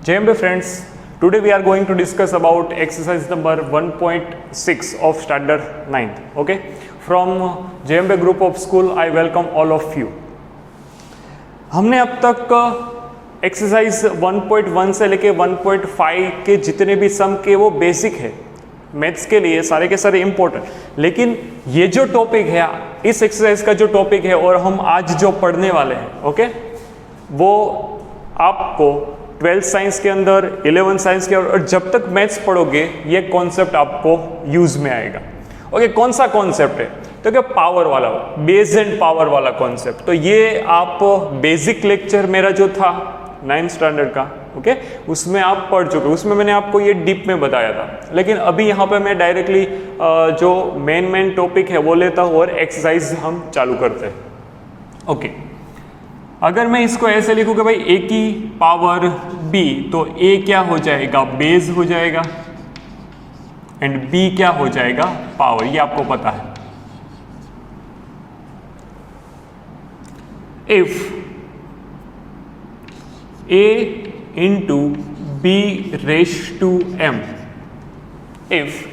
JMB friends, today we are going to discuss about exercise number 1.6 of standard 9th. Okay, from JMB group of school I welcome all of you. हमने अब तक exercise 1.1 से लेके 1.5 के जितने भी सम के वो बेसिक है मैथ्स के लिए सारे के सारे इम्पोर्टेंट, लेकिन ये जो टॉपिक है इस एक्सरसाइज का जो टॉपिक है और हम आज जो पढ़ने वाले हैं ओके, वो आपको 12th साइंस के अंदर 11th साइंस के और जब तक मैथ्स पढ़ोगे ये कॉन्सेप्ट आपको यूज में आएगा. ओके, कौन सा कॉन्सेप्ट है? तो क्या पावर वाला, बेस एंड पावर वाला कॉन्सेप्ट. तो ये आप बेसिक लेक्चर मेरा जो था 9th स्टैंडर्ड का ओके, उसमें आप पढ़ चुके, उसमें मैंने आपको ये डीप में बताया था. लेकिन अभी यहाँ पे मैं डायरेक्टली जो मेन टॉपिक है वो लेता हूँ और एक्सरसाइज हम चालू करते हैं. ओके, अगर मैं इसको ऐसे लिखूँ कि भाई a की पावर b, तो a क्या हो जाएगा? बेस हो जाएगा एंड b क्या हो जाएगा? पावर. ये आपको पता है. If a into b raised to m, if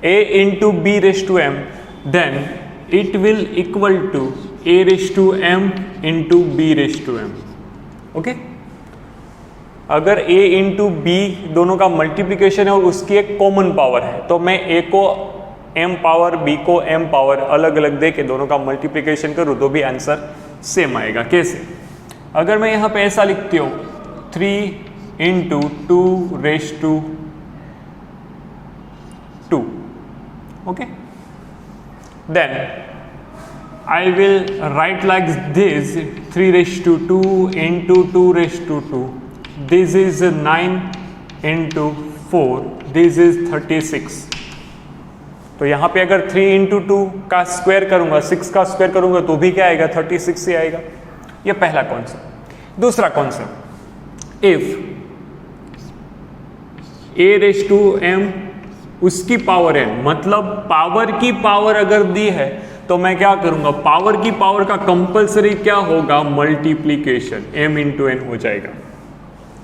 a into b raised to m, then it will equal to a raised to m into b raised to m. Okay, अगर a into b दोनों का multiplication है और उसकी एक common power है, तो मैं a को m पावर b को m पावर अलग अलग दे के दोनों का मल्टीप्लिकेशन करूँ तो भी आंसर सेम आएगा. कैसे? अगर मैं यहाँ पे ऐसा लिखती हूँ 3 into 2 raised to 2 okay, then I will write like this 3 raised to 2 into 2 raised to 2. This is 9 into 4. This is 36. तो यहाँ पे अगर 3 into 2 का स्क्वायर करूँगा, 6 का स्क्वायर करूँगा तो भी क्या आएगा? 36 ही आएगा. ये पहला कॉन्सेप्ट. दूसरा concept, if a raised to m उसकी पावर n, मतलब पावर की पावर अगर दी है तो मैं क्या करूंगा? पावर की पावर का कंपलसरी क्या होगा? मल्टीप्लीकेशन. m इंटू एन हो जाएगा.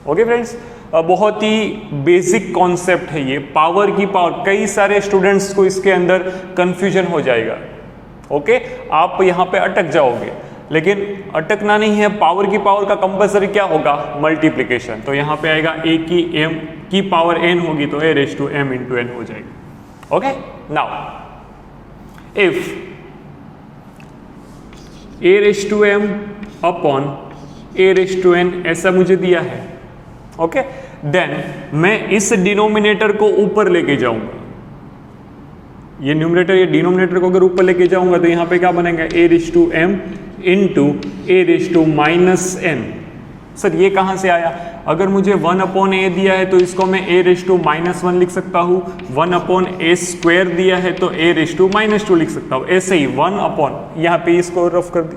ओके फ्रेंड्स, बहुत ही बेसिक कॉन्सेप्ट है ये, पावर की पावर. कई सारे स्टूडेंट्स को इसके अंदर कंफ्यूजन हो जाएगा. ओके, आप यहाँ पे अटक जाओगे, लेकिन अटकना नहीं है. पावर की पावर का कंपलसरी क्या होगा? मल्टीप्लीकेशन. तो यहाँ पे आएगा a की m की पावर n होगी तो a raise to m into N हो जाएगी. Okay, now if a raise to m upon a raise to n ऐसा मुझे दिया है ओके, देन मैं इस डिनोमिनेटर को ऊपर लेके जाऊंगा. ये न्यूमरेटर ये डिनोमिनेटर को अगर ऊपर लेके जाऊंगा तो यहाँ पे क्या बनेगा? a raise to m into a raise to minus n. Sir ये कहाँ से आया? अगर मुझे 1 अपॉन a दिया है तो इसको मैं a रेज टू माइनस 1 लिख सकता हूँ. 1 अपॉन a स्क्वायर दिया है तो a रेज टू माइनस 2 लिख सकता हूँ. ऐसे ही 1 अपॉन, यहाँ पे इसको रफ कर दी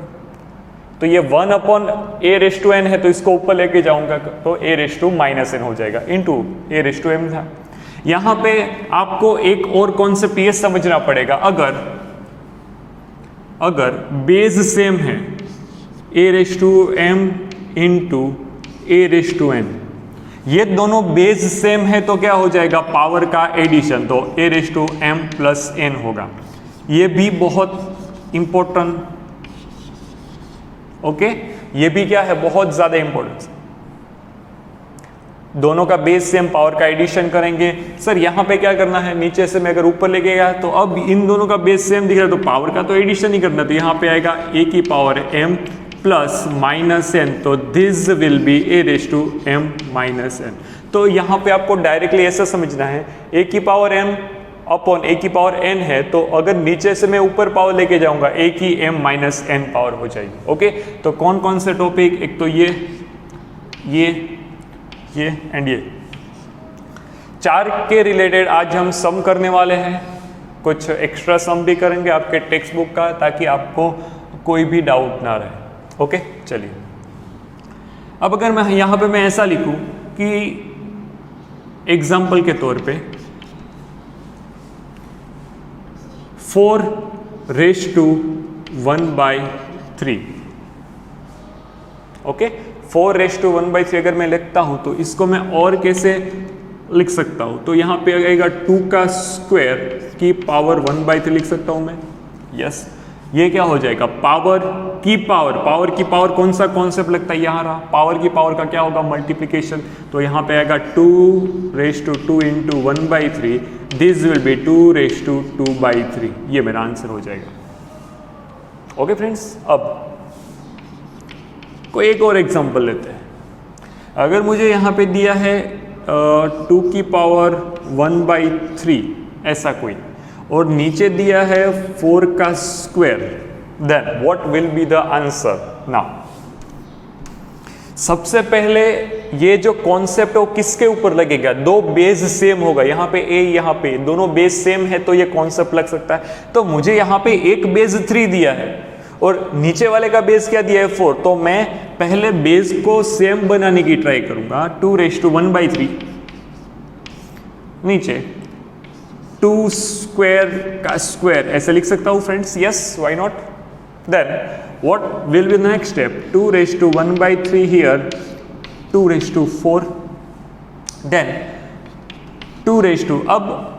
तो ये 1 upon a raise to n है तो इसको ऊपर लेके जाऊंगा तो a raise to minus n हो जाएगा into a raise to m था. यहाँ पे आपको एक और कॉन्सेप्ट ये समझना पड़ेगा. अगर बेस सेम है a raise to m into a raise to n, ये दोनों बेस सेम है तो क्या हो जाएगा? पावर का एडिशन, तो a raise to m plus n होगा. ये भी बहुत इंपॉर्टेंट ओके, ये भी क्या है? बहुत ज्यादा इंपॉर्टेंस. दोनों का बेस सेम, पावर का एडिशन करेंगे. सर यहाँ पे क्या करना है? नीचे से मैं अगर ऊपर लेके गया तो अब इन दोनों का बेस सेम दिख रहा है तो पावर का तो एडिशन ही करना. तो यहाँ पे आएगा a की power m plus minus n, तो this will be a raise to m minus n. तो यहाँ पे आपको डायरेक्टली ऐसा समझना है a की पावर m अपॉन a की पावर n है, तो अगर नीचे से मैं ऊपर पावर लेके जाऊंगा a की m माइनस n पावर हो जाएगी. ओके, तो कौन कौन से टॉपिक? एक तो ये एंड ये 4 के रिलेटेड आज हम सम करने वाले हैं. कुछ एक्स्ट्रा सम भी करेंगे आपके टेक्स्ट बुक का, ताकि आपको कोई भी डाउट ना रहे. ओके, चलिए. अब अगर मैं यहाँ पे मैं ऐसा लिखूं कि एग्जाम्पल के तौर पे 4 रेज टू 1/3 ओके, 4⁻³ अगर मैं लिखता हूं तो इसको मैं और कैसे लिख सकता हूं? तो यहाँ पे आएगा 2 का स्क्वायर की पावर 1/3 लिख सकता हूं मैं। यस, ये क्या हो जाएगा? पावर की पावर कौन सा कॉन्सेप्ट लगता है? यहाँ रहा, पावर की पावर का क्या होगा? मल्टीप्लीकेशन। तो यहाँ पे आएगा 2⁻² इंटू 1/3, दिस विल बी 2⁻²/3। ये मेरा आंसर हो जाएगा। ओके फ्रेंड्स, अब कोई एक और एग्जांपल लेते हैं। अगर मुझे यहाँ पे दिया है 2 की पावर 1/3 ऐसा कोई, और नीचे दिया है 4 का square, then what will be the answer? Now सबसे पहले ये जो कॉन्सेप्ट है वो किसके ऊपर लगेगा? दो बेस सेम होगा, यहाँ पे a यहाँ पे दोनों बेस सेम है तो ये कॉन्सेप्ट लग सकता है। तो मुझे यहाँ पे एक बेस 3 दिया है और नीचे वाले का बेस क्या दिया है? 4। तो मैं पहले बेस को सेम बनाने की ट्राई करूंगा। 2⁻1/3 नीचे 2 स्क्वायर का स्क्वायर ऐसे लिख सकता हूं friends. Yes, why not? Then what will be the next step? 2⁻1/3 here, 2⁻4, देन 2⁻, अब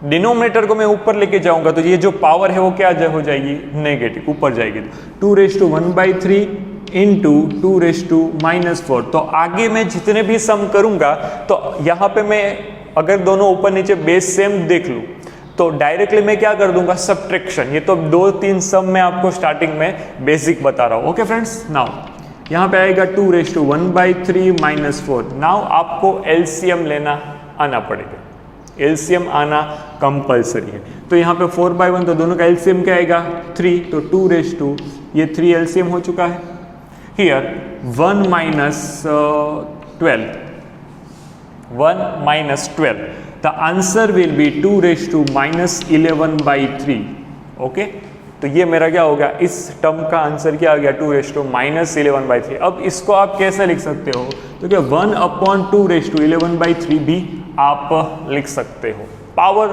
डिनोमिनेटर को मैं ऊपर लेके जाऊंगा तो ये जो पावर है वो क्या हो जाएगी? नेगेटिव, ऊपर जाएगी। 2⁻1/3 इंटू 2⁻⁻4। तो आगे मैं जितने भी सम करूंगा तो यहाँ पे मैं अगर दोनों ऊपर नीचे बेस सेम देख लूं तो डायरेक्टली मैं क्या कर दूंगा? सब्ट्रैक्शन। ये तो 2-3 सम मैं आपको स्टार्टिंग में बेसिक बता रहा हूं। ओके फ्रेंड्स, नाउ यहाँ पे आएगा 2⁻1/3 - 4। नाउ आपको एलसीएम लेना आना पड़ेगा, एलसीएम आना कंपलसरी है। तो यहाँ पे 4/1 तो दोनों का एलसीएम क्या आएगा? 3। तो 2⁻, ये 3 एलसीएम हो चुका है। Here 1 - 12, 1 - 12, the answer will B 2⁻11/3। Okay, तो ये मेरा क्या हो गया? इस टर्म का आंसर क्या आ गया? 2⁻11/3। अब इसको आप कैसे लिख सकते हो? तो क्या 1/2⁻11/3 भी आप लिख सकते हो। पावर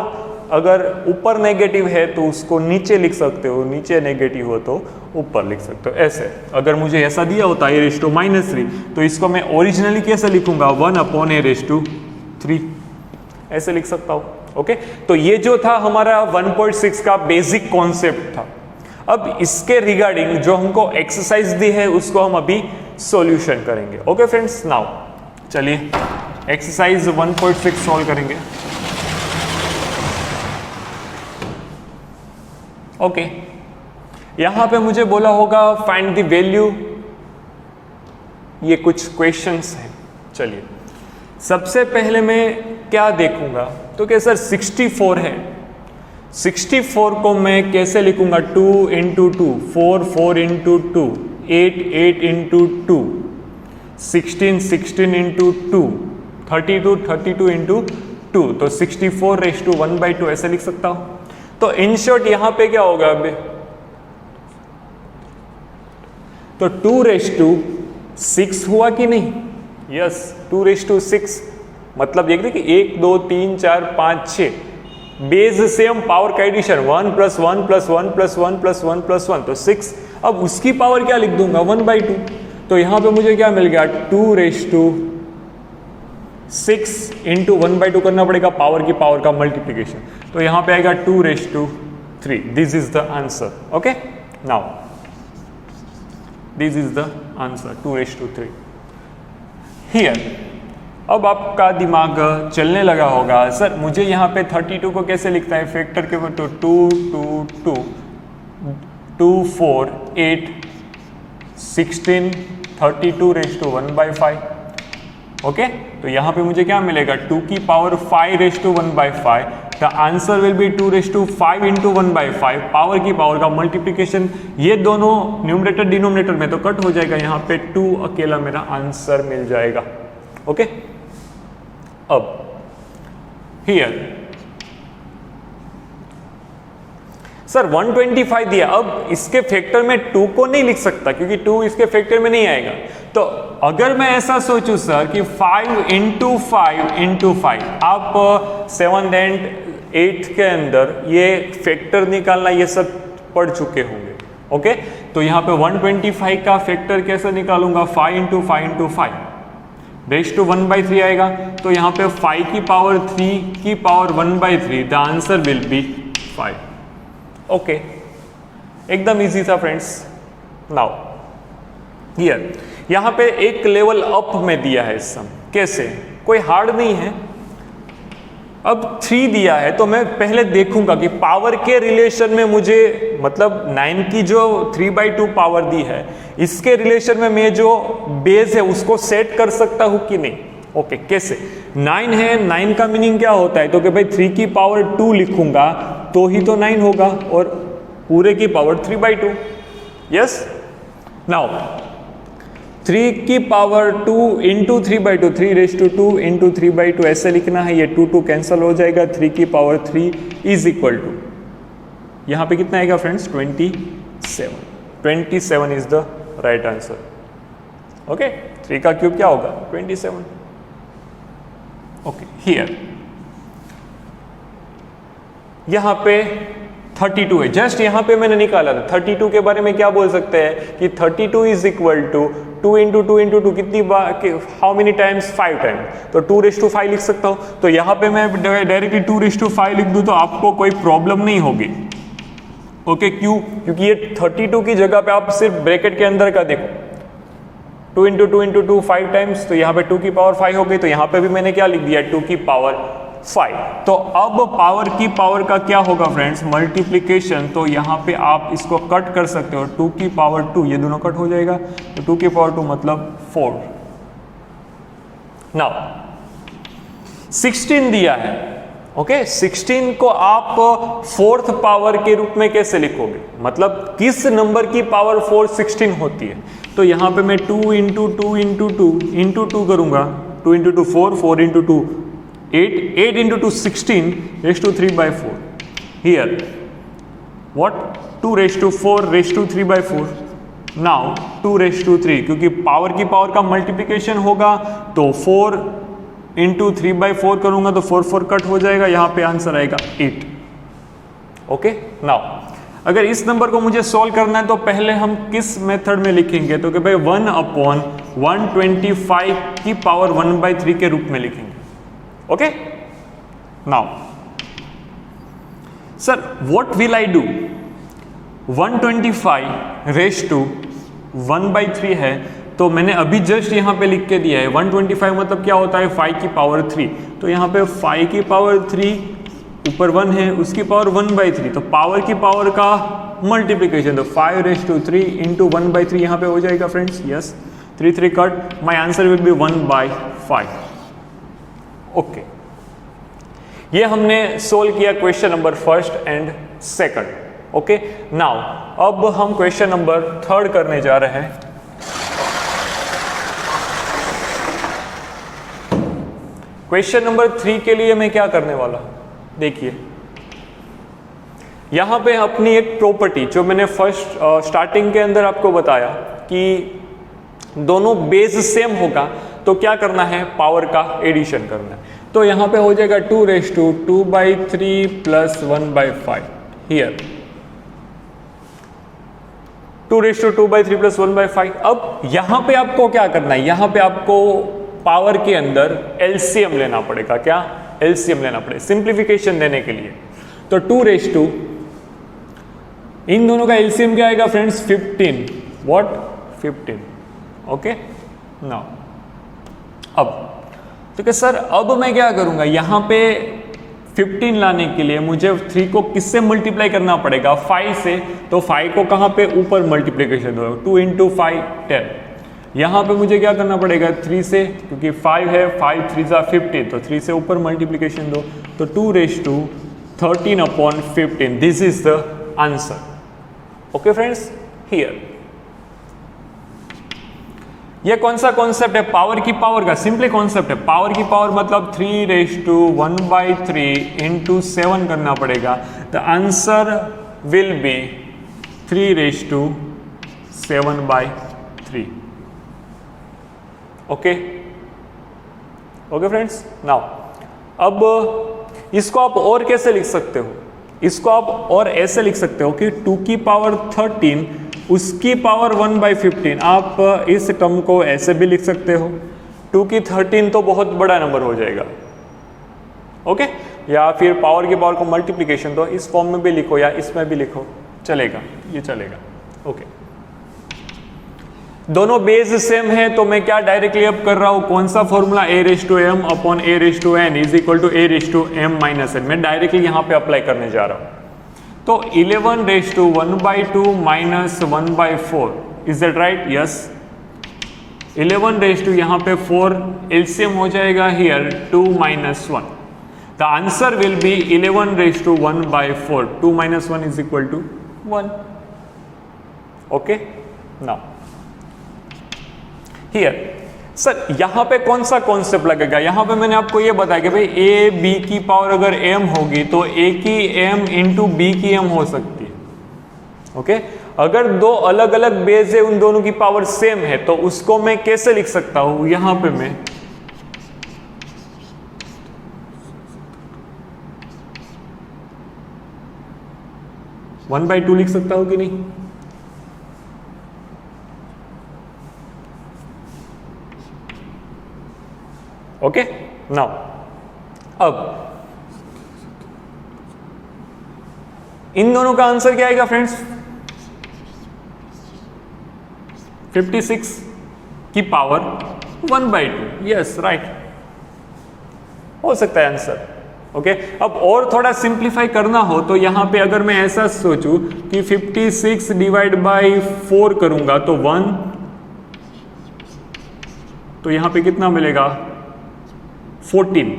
अगर ऊपर नेगेटिव है तो उसको नीचे लिख सकते हो, नीचे नेगेटिव हो तो ऊपर लिख सकते हो। ऐसे अगर मुझे ऐसा दिया होता है a⁻³ तो इसको मैं ओरिजिनली कैसे लिखूंगा? 1/a⁻3 ऐसे लिख सकता हूं। ओके, तो ये जो था हमारा 1.6 का बेसिक कॉन्सेप्ट था। अब इसके रिगार्डिंग जो हमको एक्सरसाइज दी है उसको हम अभी सॉल्यूशन करेंगे। ओके फ्रेंड्स, नाउ चलिए एक्सरसाइज 1.6 सॉल्व करेंगे। ओके, यहां पे मुझे बोला होगा फाइंड द वैल्यू, ये कुछ क्वेश्चंस हैं। चलिए सबसे पहले मैं क्या देखूंगा? तो क्या सर 64 है, 64 को मैं कैसे लिखूंगा? 2 × 2, 4 × 2, 8 × 2, 16 × 2, 32 × 2, तो 64⁻1/2 ऐसे लिख सकता हूं। तो इन शॉर्ट यहां पे क्या होगा? अभी तो 2⁻6 हुआ कि नहीं? यस, 2⁻6 मतलब ये देखिए 1 2 3 4 5 6 बेस सेम, पावर का एडिशन 1 + 1 + 1 + 1 + 1 + 1 तो 6। अब उसकी पावर क्या लिख दूंगा? 1/2। तो यहां पे मुझे क्या मिल गया? 2⁻6 इंटू 1/2 करना पड़ेगा, पावर की पावर का मल्टीप्लीकेशन। तो यहां पे आएगा 2⁻3। This is the answer. Okay, now this is the answer 2⁻3 here. अब आपका दिमाग चलने लगा होगा, सर मुझे यहाँ पे 32 को कैसे लिखता है फैक्टर के ऊपर? तो 2 2 2 2 4 8 16 32⁻1/5। ओके, तो यहाँ पे मुझे क्या मिलेगा? 2 की power 5⁻1/5। The answer will B 2⁻5 × 1/5। Power की पावर का मल्टीप्लीकेशन, ये दोनों न्यूमरेटर डिनोमिनेटर में तो कट हो जाएगा, यहाँ पे 2 अकेला मेरा आंसर मिल जाएगा। ओके, अब हियर सर 125 दिया, अब इसके फैक्टर में 2 को नहीं लिख सकता क्योंकि 2 इसके फैक्टर में नहीं आएगा। तो अगर मैं ऐसा सोचूं सर कि 5 × 5 × 5, आप 7th and 8th के अंदर ये फैक्टर निकालना ये सब पढ़ चुके होंगे। ओके, तो यहाँ पे 125 का फैक्टर कैसे निकालूंगा, 5 इंटू 5 रेज टू 1/3 आएगा। तो यहाँ पे 5 की पावर 3 की power 1/3, the answer will B 5। Okay, एकदम इजी था फ्रेंड्स। नाउ हियर यहाँ पे एक लेवल अप में दिया है सम, कैसे, कोई हार्ड नहीं है। अब 3 दिया है तो मैं पहले देखूंगा कि पावर के रिलेशन में मुझे, मतलब 9 की जो 3/2 पावर दी है इसके रिलेशन में मैं जो बेस है उसको सेट कर सकता हूं कि नहीं। ओके, कैसे, 9 है, 9 का मीनिंग क्या होता है, तो कि भाई 3 की पावर 2 लिखूंगा तो ही तो 9 होगा, और पूरे की पावर 3/2। यस, नाउ 3 की power 2 into 3/2, 3 raise to 2 into 3/2 ऐसे लिखना है। ये 2 कैंसिल हो जाएगा, 3 की पावर 3 इज इक्वल टू, यहाँ पे कितना आएगा friends, 27। 27 is the right answer. Okay, 3 का क्यूब क्या होगा, 27। ओके, हियर यहाँ पे 32 है, जस्ट यहाँ पे मैंने निकाला था। 32 के बारे में क्या बोल सकते हैं कि 32 is equal to 2 into 2 into 2, कितनी बार, हाउ मेनी टाइम्स, 5 टाइम्स, तो 2⁵5 लिख सकता हूँ। तो यहाँ पे मैं डायरेक्टली 2⁵5 लिख दूँ तो आपको कोई प्रॉब्लम नहीं होगी। ओके, क्यों, क्योंकि ये 32 की जगह पे आप सिर्फ ब्रैकेट के अंदर का देखो, 2 इंटू 2 इंटू 2 5 टाइम्स, तो यहाँ पे 2 की पावर 5 हो गई। तो यहाँ पे भी मैंने क्या लिख दिया, 2 की पावर 5। तो अब पावर की पावर का क्या होगा फ्रेंड्स, मल्टीप्लीकेशन। तो यहाँ पे आप इसको कट कर सकते हो, 2 की पावर 2, ये दोनों कट हो जाएगा, तो 2 की पावर 2 मतलब 4। नाउ 16 दिया है। ओके, 16 को आप 4th पावर के रूप में कैसे लिखोगे, मतलब किस नंबर की पावर 4 16 होती है। तो यहाँ पे मैं 2 इंटू 2 इंटू 2 इंटू 2 करूंगा, 2 into 2 4, 4 into 2 8, 8 into 2 16 raised to 3/4. Here, what, 2 raised to 4 raised to 3/4. Now 2 raised to 3, क्योंकि पावर की पावर का मल्टीप्लिकेशन होगा तो 4 इंटू 3/4 करूंगा तो 4 4 कट हो जाएगा, यहाँ पे आंसर आएगा 8। ओके, नाउ अगर इस नंबर को मुझे सॉल्व करना है तो पहले हम किस मेथड में लिखेंगे, तो कि भाई 1/125 की पावर 1/3 के रूप में लिखेंगे। Okay, now sir, what will I do, 125 raised to 1/3 है, तो मैंने अभी जस्ट यहाँ पे लिख के दिया है 125 मतलब क्या होता है, 5 की पावर 3। तो यहाँ पे 5 की पावर 3 ऊपर 1 है, उसकी पावर 1/3, तो पावर की पावर का मल्टीप्लिकेशन, तो 5 raised to 3 इंटू 1/3 यहाँ पे हो जाएगा friends. Yes, 3 3 cut, my answer will B 1/5। Okay, ये हमने सोल्व किया question number 1st and 2nd। Okay, now अब हम क्वेश्चन नंबर 3rd करने जा रहे हैं। क्वेश्चन नंबर 3 के लिए मैं क्या करने वाला हूं, देखिए यहां पे अपनी एक प्रॉपर्टी जो मैंने फर्स्ट स्टार्टिंग के अंदर आपको बताया कि दोनों बेस सेम होगा तो क्या करना है, पावर का एडिशन करना है। तो यहाँ पे हो जाएगा 2 raised to 2/3 plus 1/5। Here 2 raised to 2/3 plus 1/5। अब यहाँ पे आपको क्या करना है, यहाँ पे आपको पावर के अंदर एलसीएम लेना पड़ेगा। क्या एलसीएम लेना पड़ेगा सिंप्लीफिकेशन देने के लिए। तो 2 raised to, इन दोनों का एलसीएम क्या आएगा फ्रेंड्स, 15। व्हाट, 15। ओके, नाउ अब तो क्या सर, अब मैं क्या करूंगा, यहाँ पे 15 लाने के लिए मुझे 3 को किससे मल्टीप्लाई करना पड़ेगा, 5 से। तो 5 को कहाँ पे, ऊपर मल्टीप्लीकेशन दो, 2 इंटू 5 10। यहाँ पे मुझे क्या करना पड़ेगा, 3 से, क्योंकि 5 है, 5 3 जा 15, तो 3 से ऊपर मल्टीप्लीकेशन दो, तो 2 raised to 13/15। This is the answer. Okay friends, here ये कौन सा कॉन्सेप्ट है, पावर की पावर का सिंपली कॉन्सेप्ट है। पावर की पावर मतलब 3 raised to 1/3 इंटू 7 करना पड़ेगा। The answer will B 3 raised to 7/3। Okay, okay friends, now अब इसको आप और कैसे लिख सकते हो, इसको आप और ऐसे लिख सकते हो कि 2 की पावर 13 उसकी पावर 1/15। आप इस टर्म को ऐसे भी लिख सकते हो, 2 की 13 तो बहुत बड़ा नंबर हो जाएगा, ओके। या फिर पावर की पावर को मल्टीप्लिकेशन दो, इस फॉर्म में भी लिखो या इसमें भी लिखो, चलेगा, ये चलेगा, ओके। दोनों बेस सेम है तो मैं क्या डायरेक्टली अब कर रहा हूं, कौन सा formula, a⁻m upon a⁻n is equal to a⁻m-n, मैं डायरेक्टली यहां पे अप्लाई करने जा रहा हूं। तो 11⁻1/2 minus 1/4, is that right? Yes. 11 यहाँ पे 4 एलसीएम हो जाएगा here 2 - 1। The answer will be 11⁻1/4, 2 - 1 is equal to 1, okay. Now here sir यहाँ पे कौन सा कॉन्सेप्ट लगेगा, यहाँ पे मैंने आपको ये बताया कि भाई ए बी की पावर अगर m होगी तो a की m इंटू बी की m हो सकती है, ओके। अगर दो अलग अलग बेस है, उन दोनों की पावर सेम है, तो उसको मैं कैसे लिख सकता हूं, यहां पे मैं वन बाई टू लिख सकता हूं कि नहीं? ओके। नाउ अब इन दोनों का आंसर क्या आएगा फ्रेंड्स? 56 की पावर 1/2, यस राइट, हो सकता है आंसर, ओके। अब और थोड़ा सिंप्लीफाई करना हो तो यहां पे अगर मैं ऐसा सोचूं कि 56 डिवाइड बाई 4 करूंगा तो 1, तो यहां पे कितना मिलेगा? 14,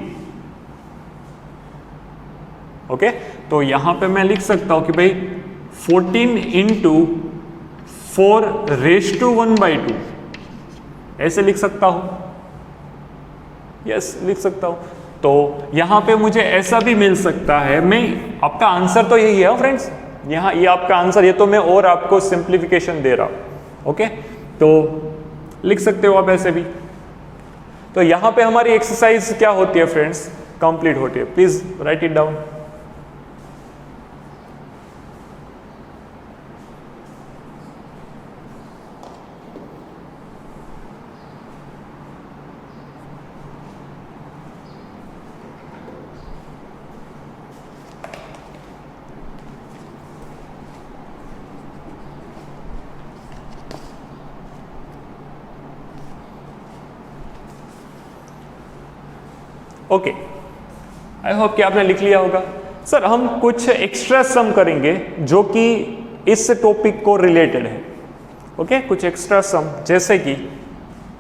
ओके। तो यहां पे मैं लिख सकता हूं कि भाई 14 इंटू 4⁻1/2, ऐसे लिख सकता हूं, यस लिख सकता हूं। तो यहां पे मुझे ऐसा भी मिल सकता है, मैं आपका आंसर तो यही है फ्रेंड्स, यहां ये आपका आंसर, ये तो मैं और आपको सिंप्लीफिकेशन दे रहा हूं, ओके। तो लिख सकते हो आप ऐसे भी। तो यहां पे हमारी एक्सरसाइज क्या होती है फ्रेंड्स? कंप्लीट होती है। Please right it down. Okay, I hope कि आपने लिख लिया होगा। सर हम कुछ एक्स्ट्रा सम करेंगे जो कि इस टॉपिक को रिलेटेड है, ओके। कुछ एक्स्ट्रा सम, जैसे कि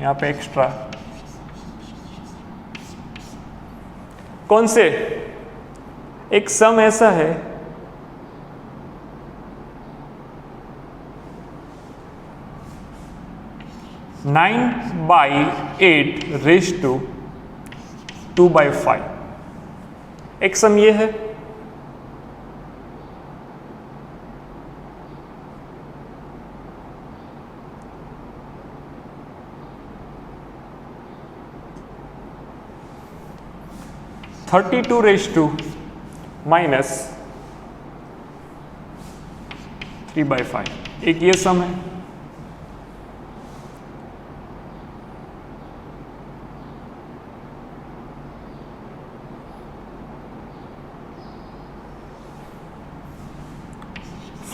यहाँ पे एक्स्ट्रा कौन से, एक सम ऐसा है (9/8)2/5, एक सम ये है। (32)-3/5, एक ये सम है।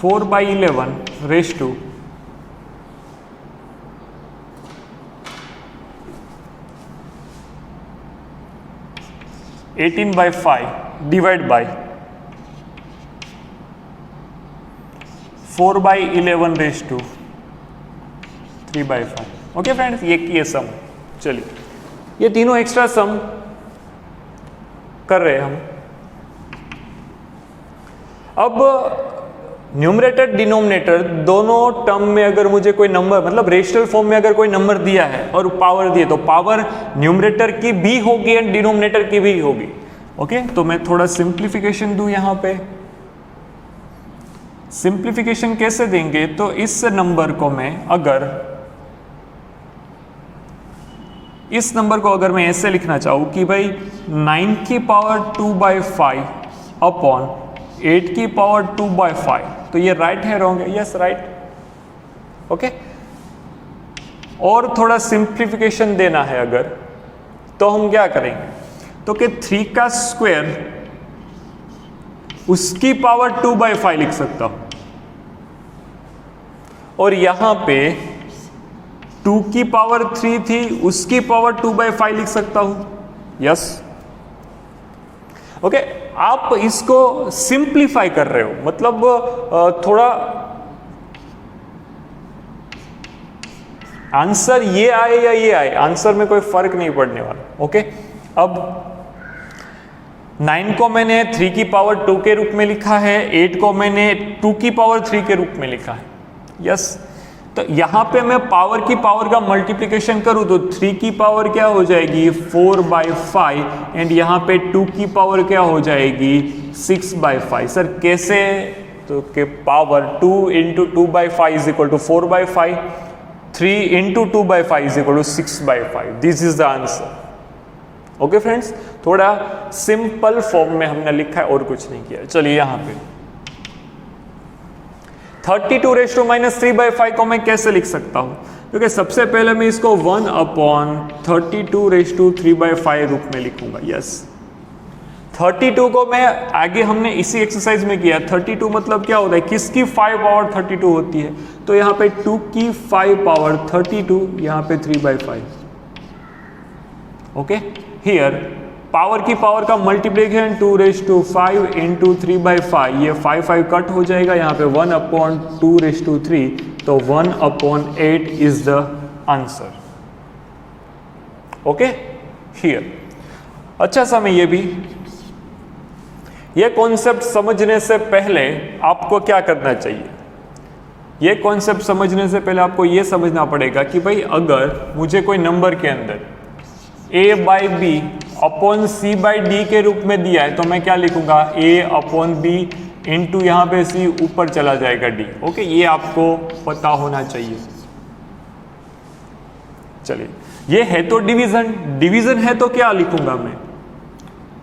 (4/11)18/5 डिवाइड बाय 4/11)3/5, ओके फ्रेंड्स, ये सम। चलिए ये तीनों एक्स्ट्रा सम कर रहे हैं हम। अब न्यूमरेटर डिनोमिनेटर दोनों टर्म में अगर मुझे कोई नंबर, मतलब रेशनल फॉर्म में अगर कोई नंबर दिया है और पावर दिए, तो पावर न्यूमरेटर की भी होगी एंड डिनोमिनेटर की भी होगी, ओके। तो मैं थोड़ा सिंप्लीफिकेशन दूं यहां पे। सिंप्लीफिकेशन कैसे देंगे? तो इस नंबर को मैं अगर ऐसे लिखना चाहूं कि भाई 9⁻2/5 अपॉन 8⁻2/5, तो ये राइट है रॉन्ग है? Yes right. ओके। और थोड़ा सिंप्लीफिकेशन देना है अगर, तो हम क्या करेंगे, तो कि 3 का स्क्वायर उसकी पावर 2/5 लिख सकता हूं, और यहां पे 2 की पावर 3 थी, उसकी पावर 2/5 लिख सकता हूं। Yes, okay. आप इसको सिंप्लीफाई कर रहे हो, मतलब थोड़ा आंसर ये आए या ये आए, आंसर में कोई फर्क नहीं पड़ने वाला। ओके, अब 9 को मैंने 3 की पावर 2 के रूप में लिखा है, 8 को मैंने 2 की पावर 3 के रूप में लिखा है। यस, तो यहां पे मैं पावर की पावर का मल्टीप्लिकेशन करूं तो 3 की पावर क्या हो जाएगी 4/5, एंड यहां पे 2 की पावर क्या हो जाएगी 6/5। सर कैसे, तो के power 2 into 2/5 is equal to 4/5, 3 into 2/5 is equal to 6/5। This is the answer. Okay friends, थोड़ा सिंपल फॉर्म में हमने लिखा है और कुछ नहीं किया। चलिए यहां पे 32⁻³ को मैं कैसे लिख सकता हूं, क्योंकि सबसे पहले मैं इसको 1/32⁻³ रूप में लिखूंगा। यस, 32 को मैं आगे हमने इसी एक्सरसाइज में किया, 32 मतलब क्या होता है, किसकी 5 पावर 32 होती है, तो यहां पे 2 की 5 पावर 32, यहां पे 3/5। ओके, हियर पावर की पावर का मल्टीप्लिकेशन 2⁵ इंटू 3/5, ये 5 कट हो जाएगा, यहाँ पे 1/2⁵, तो 1/8 is the answer. Okay, here अच्छा सा मैं ये कॉन्सेप्ट समझने से पहले आपको क्या करना चाहिए, ये कॉन्सेप्ट समझने से पहले आपको ये समझना पड़ेगा कि भाई अगर मुझे कोई नंबर के अंदर a/b/c/d के रूप में दिया है तो मैं क्या लिखूंगा a/b इंटू यहाँ पे c, ऊपर चला जाएगा d। ओके, ये आपको पता होना चाहिए। चलिए, ये है तो डिवीजन है तो क्या लिखूंगा मैं,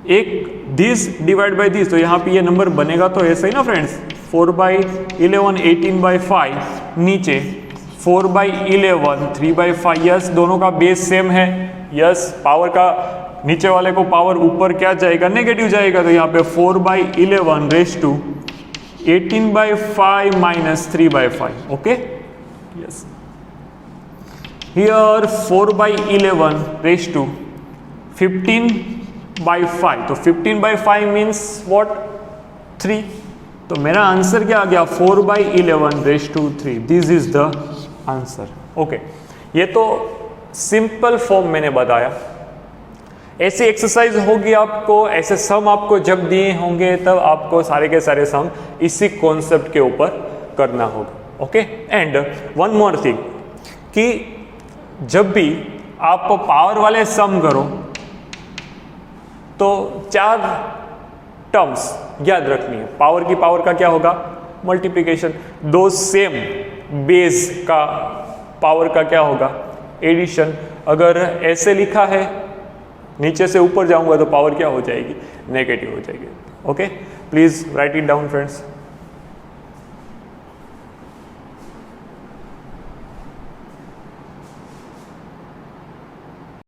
एक दिस डिवाइड बाय दिस, तो यहाँ पे ये नंबर बनेगा तो ऐसा ही ना फ्रेंड्स, 4/11 18/5, नीचे 4/11 3/5। यस, दोनों का बेस सेम है। यस, पावर का नीचे वाले को पावर ऊपर क्या जाएगा, नेगेटिव जाएगा, तो यहाँ पे 4/11 18/5 माइनस 3/5। ओके, यस, हियर 4/11 15/5, तो 15/5 मीन्स व्हाट 3, तो मेरा आंसर क्या आ गया 4/11 this is the answer. Okay, ये तो सिंपल फॉर्म मैंने बताया। ऐसी एक्सरसाइज होगी आपको, ऐसे सम आपको जब दिए होंगे तब आपको सारे के सारे सम इसी कॉन्सेप्ट के ऊपर करना होगा। Okay, and one more thing कि जब भी आप पावर वाले सम करो तो 4 टर्म्स याद रखनी है। पावर की पावर का क्या होगा मल्टीप्लिकेशन, 2 सेम बेस का पावर का क्या होगा एडिशन। अगर ऐसे लिखा है नीचे से ऊपर जाऊंगा तो पावर क्या हो जाएगी नेगेटिव हो जाएगी। Okay, please right it down friends.